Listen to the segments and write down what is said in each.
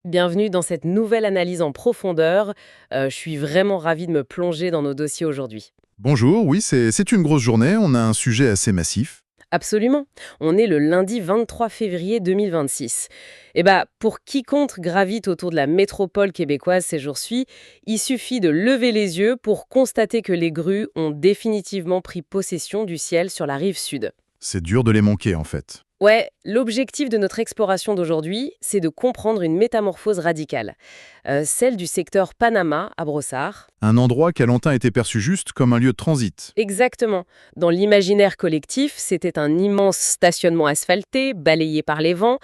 Bienvenue dans cette nouvelle analyse en profondeur. Je suis vraiment ravie de me plonger dans nos dossiers aujourd'hui. Bonjour, oui, c'est une grosse journée, on a un sujet assez massif. Absolument. On est le lundi 23 février 2026. Et pour quiconque gravite autour de la métropole québécoise ces jours-ci, il suffit de lever les yeux pour constater que les grues ont définitivement pris possession du ciel sur la rive sud. C'est dur de les manquer en fait. Ouais, l'objectif de notre exploration d'aujourd'hui, c'est de comprendre une métamorphose radicale, celle du secteur Panama à Brossard. Un endroit qui a longtemps été perçu juste comme un lieu de transit. Exactement. Dans l'imaginaire collectif, c'était un immense stationnement asphalté, balayé par les vents.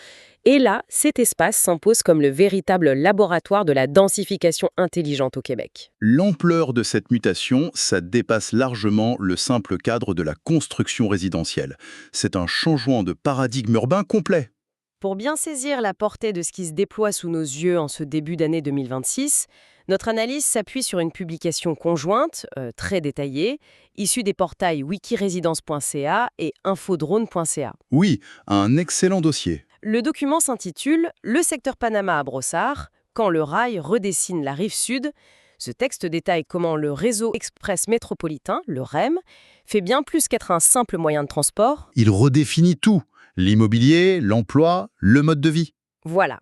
Et là, cet espace s'impose comme le véritable laboratoire de la densification intelligente au Québec. L'ampleur de cette mutation, ça dépasse largement le simple cadre de la construction résidentielle. C'est un changement de paradigme urbain complet. Pour bien saisir la portée de ce qui se déploie sous nos yeux en ce début d'année 2026, notre analyse s'appuie sur une publication conjointe, très détaillée, issue des portails wikiresidence.ca et infodrone.ca. Oui, un excellent dossier. Le document s'intitule « Le secteur Panama à Brossard, quand le rail redessine la rive sud ». Ce texte détaille comment le réseau express métropolitain, le REM, fait bien plus qu'être un simple moyen de transport. Il redéfinit tout. L'immobilier, l'emploi, le mode de vie. Voilà.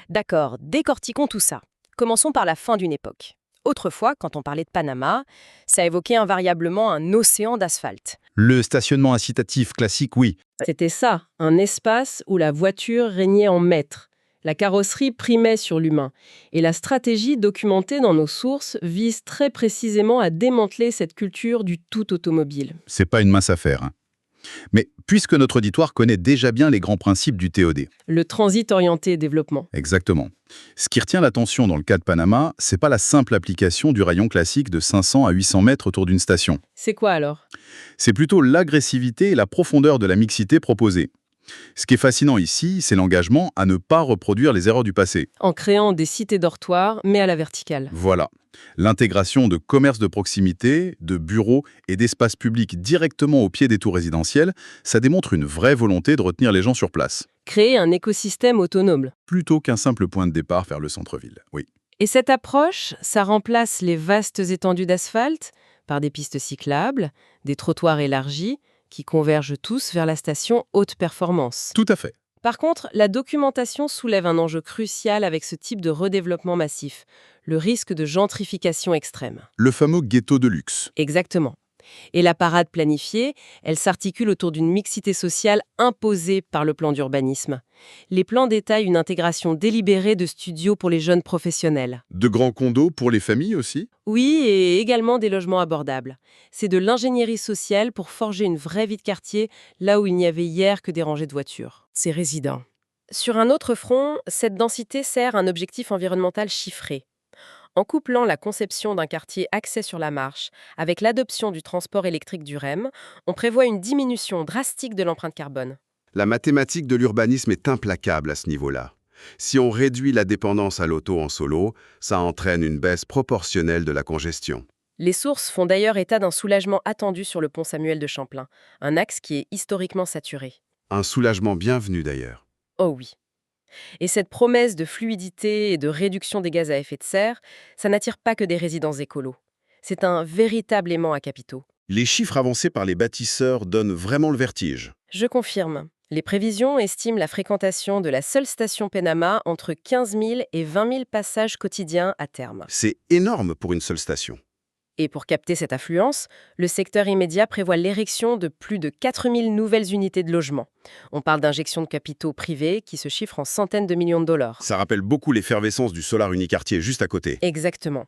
D'accord, décortiquons tout ça. Commençons par la fin d'une époque. Autrefois, quand on parlait de Panama, ça évoquait invariablement un océan d'asphalte. Le stationnement incitatif classique, oui. C'était ça, un espace où la voiture régnait en maître. La carrosserie primait sur l'humain. Et la stratégie documentée dans nos sources vise très précisément à démanteler cette culture du tout automobile. C'est pas une mince affaire, hein. Mais puisque notre auditoire connaît déjà bien les grands principes du TOD. Le transit orienté développement. Exactement. Ce qui retient l'attention dans le cas de Panama, c'est pas la simple application du rayon classique de 500 à 800 mètres autour d'une station. C'est quoi alors? C'est plutôt l'agressivité et la profondeur de la mixité proposée. Ce qui est fascinant ici, c'est l'engagement à ne pas reproduire les erreurs du passé. En créant des cités dortoirs, mais à la verticale. Voilà. L'intégration de commerces de proximité, de bureaux et d'espaces publics directement au pied des tours résidentielles, ça démontre une vraie volonté de retenir les gens sur place, Créer un écosystème autonome. plutôt qu'un simple point de départ vers le centre-ville. Oui. Et cette approche, ça remplace les vastes étendues d'asphalte par des pistes cyclables, des trottoirs élargis, qui convergent tous vers la station haute performance. Tout à fait. Par contre, la documentation soulève un enjeu crucial avec ce type de redéveloppement massif, le risque de gentrification extrême. Le fameux ghetto de luxe. Exactement. Et la parade planifiée, elle s'articule autour d'une mixité sociale imposée par le plan d'urbanisme. Les plans détaillent une intégration délibérée de studios pour les jeunes professionnels. De grands condos pour les familles aussi. Oui, et également des logements abordables. C'est de l'ingénierie sociale pour forger une vraie vie de quartier, là où il n'y avait hier que des rangées de voitures. C'est résident. Sur un autre front, cette densité sert un objectif environnemental chiffré. En couplant la conception d'un quartier axé sur la marche avec l'adoption du transport électrique du REM, on prévoit une diminution drastique de l'empreinte carbone. La mathématique de l'urbanisme est implacable à ce niveau-là. Si on réduit la dépendance à l'auto en solo, ça entraîne une baisse proportionnelle de la congestion. Les sources font d'ailleurs état d'un soulagement attendu sur le pont Samuel de Champlain, un axe qui est historiquement saturé. Un soulagement bienvenu d'ailleurs. Oh oui. Et cette promesse de fluidité et de réduction des gaz à effet de serre, ça n'attire pas que des résidents écolos. C'est un véritable aimant à capitaux. Les chiffres avancés par les bâtisseurs donnent vraiment le vertige. Je confirme. Les prévisions estiment la fréquentation de la seule station Panama entre 15 000 et 20 000 passages quotidiens à terme. C'est énorme pour une seule station. Et pour capter cette affluence, le secteur immédiat prévoit l'érection de plus de 4 000 nouvelles unités de logement. On parle d'injections de capitaux privés qui se chiffrent en centaines de millions de dollars. Ça rappelle beaucoup l'effervescence du Solar Unicartier juste à côté. Exactement.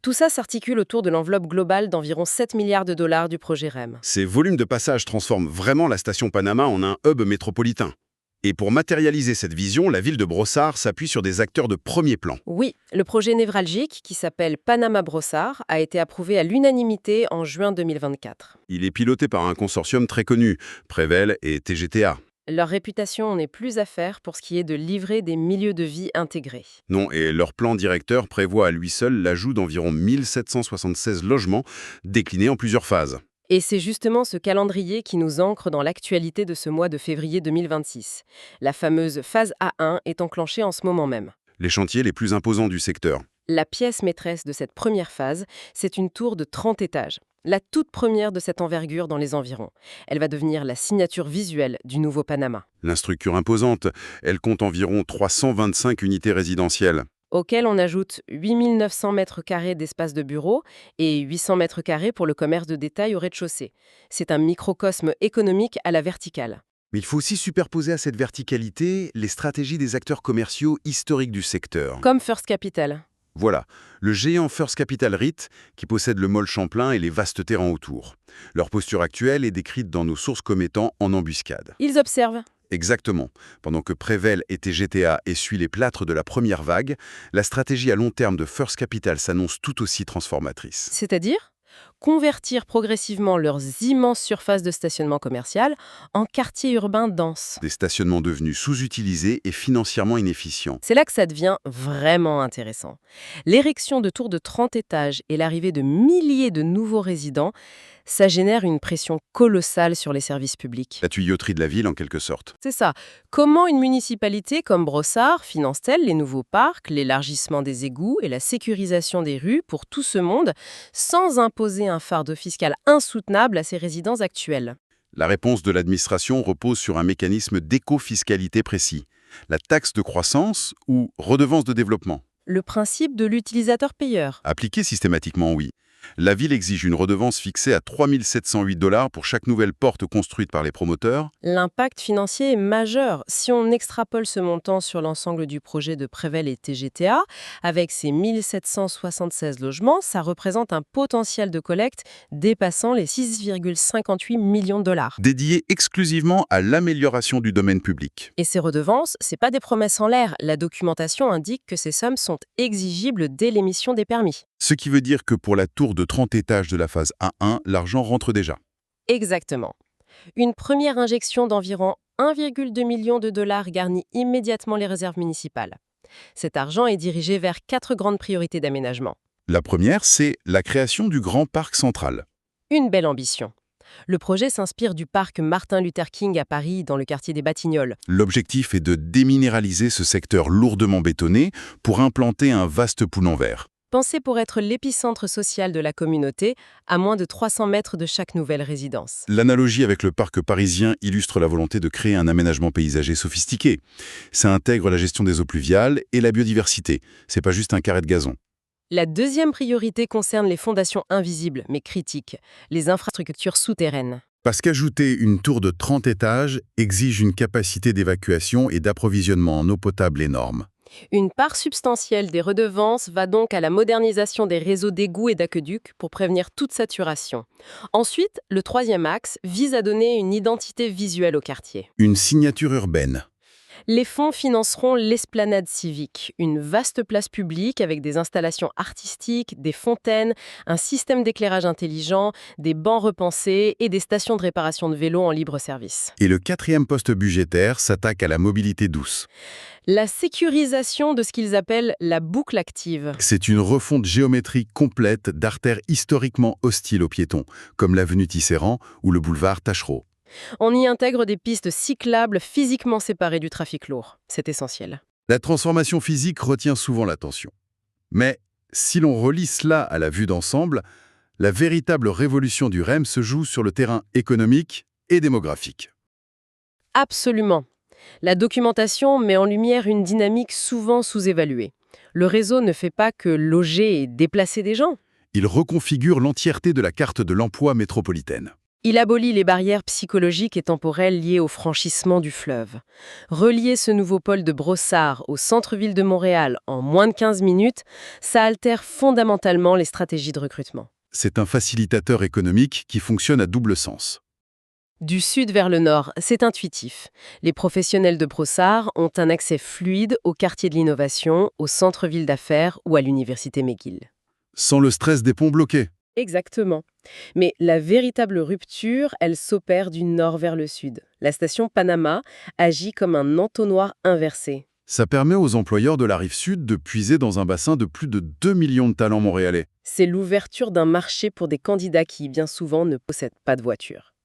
Tout ça s'articule autour de l'enveloppe globale d'environ 7 milliards de dollars du projet REM. Ces volumes de passage transforment vraiment la station Panama en un hub métropolitain. Et pour matérialiser cette vision, la ville de Brossard s'appuie sur des acteurs de premier plan. Oui, le projet névralgique, qui s'appelle Panama Brossard, a été approuvé à l'unanimité en juin 2024. Il est piloté par un consortium très connu, Prevel et TGTA. Leur réputation n'est plus à faire pour ce qui est de livrer des milieux de vie intégrés. Non, et leur plan directeur prévoit à lui seul l'ajout d'environ 1776 logements déclinés en plusieurs phases. Et c'est justement ce calendrier qui nous ancre dans l'actualité de ce mois de février 2026. La fameuse phase A1 est enclenchée en ce moment même. les chantiers les plus imposants du secteur. La pièce maîtresse de cette première phase, c'est une tour de 30 étages. La toute première de cette envergure dans les environs. Elle va devenir la signature visuelle du nouveau Panama, L'instructure imposante, elle compte environ 325 unités résidentielles. auquel on ajoute 8 900 mètres carrés d'espace de bureau et 800 mètres carrés pour le commerce de détail au rez-de-chaussée. C'est un microcosme économique à la verticale. Mais il faut aussi superposer à cette verticalité les stratégies des acteurs commerciaux historiques du secteur. Comme First Capital. Voilà, le géant First Capital REIT, qui possède le mall Champlain et les vastes terrains autour. Leur posture actuelle est décrite dans nos sources comme étant en embuscade. Ils observent. Exactement. Pendant que Prevel et TGTA essuient les plâtres de la première vague, la stratégie à long terme de First Capital s'annonce tout aussi transformatrice. C'est-à-dire convertir progressivement leurs immenses surfaces de stationnement commercial en quartiers urbains denses. Des stationnements devenus sous-utilisés et financièrement inefficients. C'est là que ça devient vraiment intéressant. L'érection de tours de 30 étages et l'arrivée de milliers de nouveaux résidents, ça génère une pression colossale sur les services publics. La tuyauterie de la ville, en quelque sorte. C'est ça. Comment une municipalité comme Brossard finance-t-elle les nouveaux parcs, l'élargissement des égouts et la sécurisation des rues pour tout ce monde sans imposer un fardeau fiscal insoutenable à ses résidents actuels? La réponse de l'administration repose sur un mécanisme d'éco-fiscalité précis. La taxe de croissance ou redevance de développement. Le principe de l'utilisateur-payeur. Appliquée systématiquement, oui. La ville exige une redevance fixée à 3 708 $ pour chaque nouvelle porte construite par les promoteurs. L'impact financier est majeur. Si on extrapole ce montant sur l'ensemble du projet de Prevel et TGTA, avec ses 1776 logements, ça représente un potentiel de collecte dépassant les 6,58 millions de $. Dédié exclusivement à l'amélioration du domaine public. Et ces redevances, c'est pas des promesses en l'air. La documentation indique que ces sommes sont exigibles dès l'émission des permis. Ce qui veut dire que pour la tour de 30 étages de la phase A1, l'argent rentre déjà. Exactement. Une première injection d'environ 1,2 million de $ garnit immédiatement les réserves municipales. Cet argent est dirigé vers 4 grandes priorités d'aménagement. La première, c'est la création du Grand Parc Central. Une belle ambition. Le projet s'inspire du parc Martin Luther King à Paris, dans le quartier des Batignolles. L'objectif est de déminéraliser ce secteur lourdement bétonné pour implanter un vaste poumon vert. Pensé pour être l'épicentre social de la communauté, à moins de 300 mètres de chaque nouvelle résidence. L'analogie avec le parc parisien illustre la volonté de créer un aménagement paysager sophistiqué. Ça intègre la gestion des eaux pluviales et la biodiversité. C'est pas juste un carré de gazon. La deuxième priorité concerne les fondations invisibles, mais critiques, les infrastructures souterraines. Parce qu'ajouter une tour de 30 étages exige une capacité d'évacuation et d'approvisionnement en eau potable énorme. Une part substantielle des redevances va donc à la modernisation des réseaux d'égouts et d'aqueducs pour prévenir toute saturation. Ensuite, le troisième axe vise à donner une identité visuelle au quartier. Une signature urbaine. Les fonds financeront l'esplanade civique, une vaste place publique avec des installations artistiques, des fontaines, un système d'éclairage intelligent, des bancs repensés et des stations de réparation de vélos en libre service. Et le quatrième poste budgétaire s'attaque à la mobilité douce. La sécurisation de ce qu'ils appellent la boucle active. C'est une refonte géométrique complète d'artères historiquement hostiles aux piétons, comme l'avenue Tisserand ou le boulevard Taschereau. On y intègre des pistes cyclables physiquement séparées du trafic lourd. C'est essentiel. La transformation physique retient souvent l'attention. Mais si l'on relie cela à la vue d'ensemble, la véritable révolution du REM se joue sur le terrain économique et démographique. Absolument. La documentation met en lumière une dynamique souvent sous-évaluée. Le réseau ne fait pas que loger et déplacer des gens. Il reconfigure l'entièreté de la carte de l'emploi métropolitaine. Il abolit les barrières psychologiques et temporelles liées au franchissement du fleuve. Relier ce nouveau pôle de Brossard au centre-ville de Montréal en moins de 15 minutes, ça altère fondamentalement les stratégies de recrutement. C'est un facilitateur économique qui fonctionne à double sens. Du sud vers le nord, c'est intuitif. Les professionnels de Brossard ont un accès fluide au quartier de l'innovation, au centre-ville d'affaires ou à l'université McGill. Sans le stress des ponts bloqués. Exactement. Mais la véritable rupture, elle s'opère du nord vers le sud. La station Panama agit comme un entonnoir inversé. Ça permet aux employeurs de la rive sud de puiser dans un bassin de plus de 2 millions de talents montréalais. C'est l'ouverture d'un marché pour des candidats qui, bien souvent, ne possèdent pas de voiture.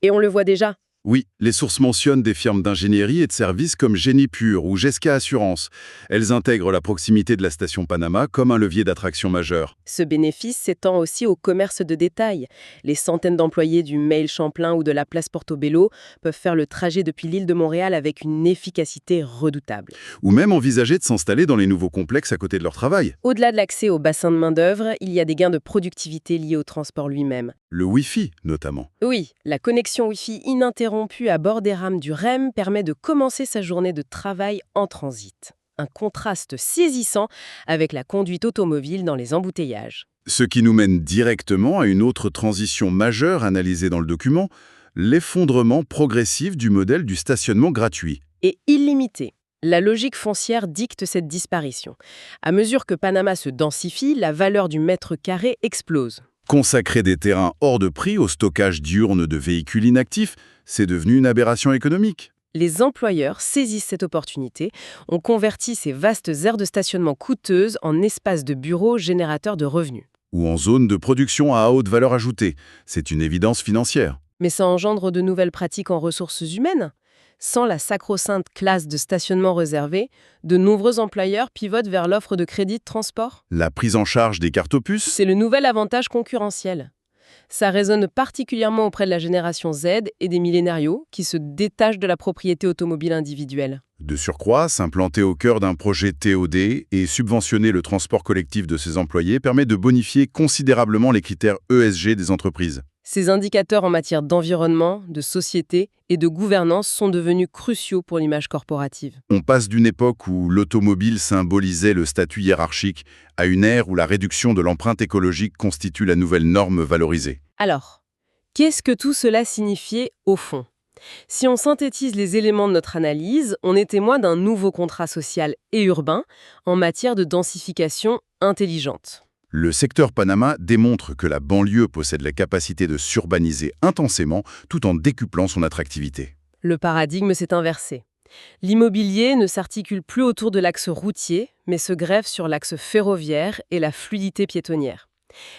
Et on le voit déjà. Oui, les sources mentionnent des firmes d'ingénierie et de services comme Génie Pur ou Gesca Assurance. Elles intègrent la proximité de la station Panama comme un levier d'attraction majeur. Ce bénéfice s'étend aussi au commerce de détail. Les centaines d'employés du Mail Champlain ou de la Place Portobello peuvent faire le trajet depuis l'île de Montréal avec une efficacité redoutable. Ou même envisager de s'installer dans les nouveaux complexes à côté de leur travail. Au-delà de l'accès au bassin de main-d'œuvre, il y a des gains de productivité liés au transport lui-même. Le Wi-Fi, notamment. Oui, la connexion Wi-Fi ininterrompue à bord des rames du REM permet de commencer sa journée de travail en transit. Un contraste saisissant avec la conduite automobile dans les embouteillages. Ce qui nous mène directement à une autre transition majeure analysée dans le document, l'effondrement progressif du modèle du stationnement gratuit. Et illimité. La logique foncière dicte cette disparition. À mesure que Panama se densifie, la valeur du mètre carré explose. Consacrer des terrains hors de prix au stockage diurne de véhicules inactifs, c'est devenu une aberration économique. Les employeurs saisissent cette opportunité, ont converti ces vastes aires de stationnement coûteuses en espaces de bureaux générateurs de revenus. Ou en zone de production à haute valeur ajoutée. C'est une évidence financière. Mais ça engendre de nouvelles pratiques en ressources humaines. Sans la sacro-sainte classe de stationnement réservé, de nombreux employeurs pivotent vers l'offre de crédit de transport. La prise en charge des cartes puces, C'est le nouvel avantage concurrentiel. Ça résonne particulièrement auprès de la génération Z et des millénarios qui se détachent de la propriété automobile individuelle. de surcroît, s'implanter au cœur d'un projet TOD et subventionner le transport collectif de ses employés permet de bonifier considérablement les critères ESG des entreprises. Ces indicateurs en matière d'environnement, de société et de gouvernance sont devenus cruciaux pour l'image corporative. On passe d'une époque où l'automobile symbolisait le statut hiérarchique à une ère où la réduction de l'empreinte écologique constitue la nouvelle norme valorisée. Alors, qu'est-ce que tout cela signifiait au fond ? Si on synthétise les éléments de notre analyse, on est témoin d'un nouveau contrat social et urbain en matière de densification intelligente. Le secteur Panama démontre que la banlieue possède la capacité de s'urbaniser intensément tout en décuplant son attractivité. Le paradigme s'est inversé. L'immobilier ne s'articule plus autour de l'axe routier, mais se greffe sur l'axe ferroviaire et la fluidité piétonnière.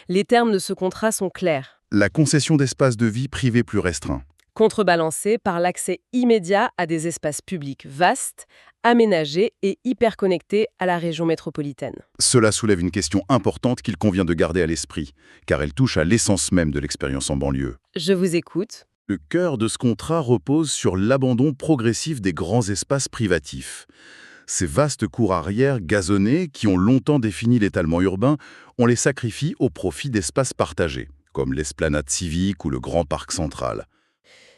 Les termes de ce contrat sont clairs, La concession d'espaces de vie privés plus restreints. contrebalancés par l'accès immédiat à des espaces publics vastes, aménagés et hyperconnectés à la région métropolitaine. Cela soulève une question importante qu'il convient de garder à l'esprit, car elle touche à l'essence même de l'expérience en banlieue. Je vous écoute. Le cœur de ce contrat repose sur l'abandon progressif des grands espaces privatifs. Ces vastes cours arrière gazonnés, qui ont longtemps défini l'étalement urbain, on les sacrifie au profit d'espaces partagés, comme l'esplanade civique ou le grand parc central.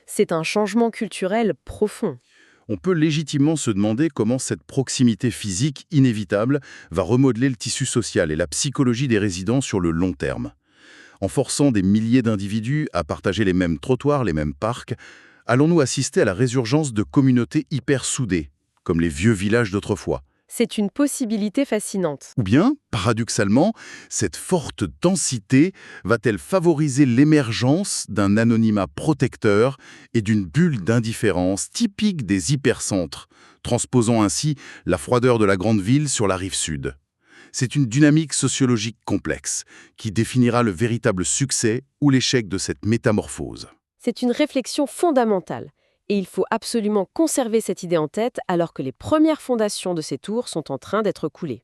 C'est un changement culturel profond. On peut légitimement se demander comment cette proximité physique inévitable va remodeler le tissu social et la psychologie des résidents sur le long terme. En forçant des milliers d'individus à partager les mêmes trottoirs, les mêmes parcs, allons-nous assister à la résurgence de communautés hyper soudées, comme les vieux villages d'autrefois ? C'est une possibilité fascinante. Ou bien, paradoxalement, cette forte densité va-t-elle favoriser l'émergence d'un anonymat protecteur et d'une bulle d'indifférence typique des hypercentres, transposant ainsi la froideur de la grande ville sur la rive sud ? C'est une dynamique sociologique complexe qui définira le véritable succès ou l'échec de cette métamorphose. C'est une réflexion fondamentale. Et il faut absolument conserver cette idée en tête alors que les premières fondations de ces tours sont en train d'être coulées.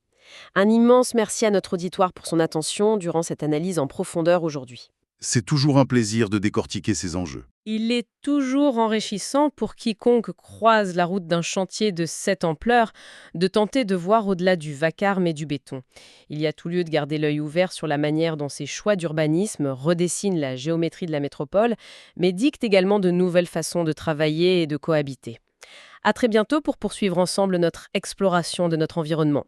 Un immense merci à notre auditoire pour son attention durant cette analyse en profondeur aujourd'hui. C'est toujours un plaisir de décortiquer ces enjeux. Il est toujours enrichissant pour quiconque croise la route d'un chantier de cette ampleur de tenter de voir au-delà du vacarme et du béton. Il y a tout lieu de garder l'œil ouvert sur la manière dont ces choix d'urbanisme redessinent la géométrie de la métropole, mais dictent également de nouvelles façons de travailler et de cohabiter. À très bientôt pour poursuivre ensemble notre exploration de notre environnement.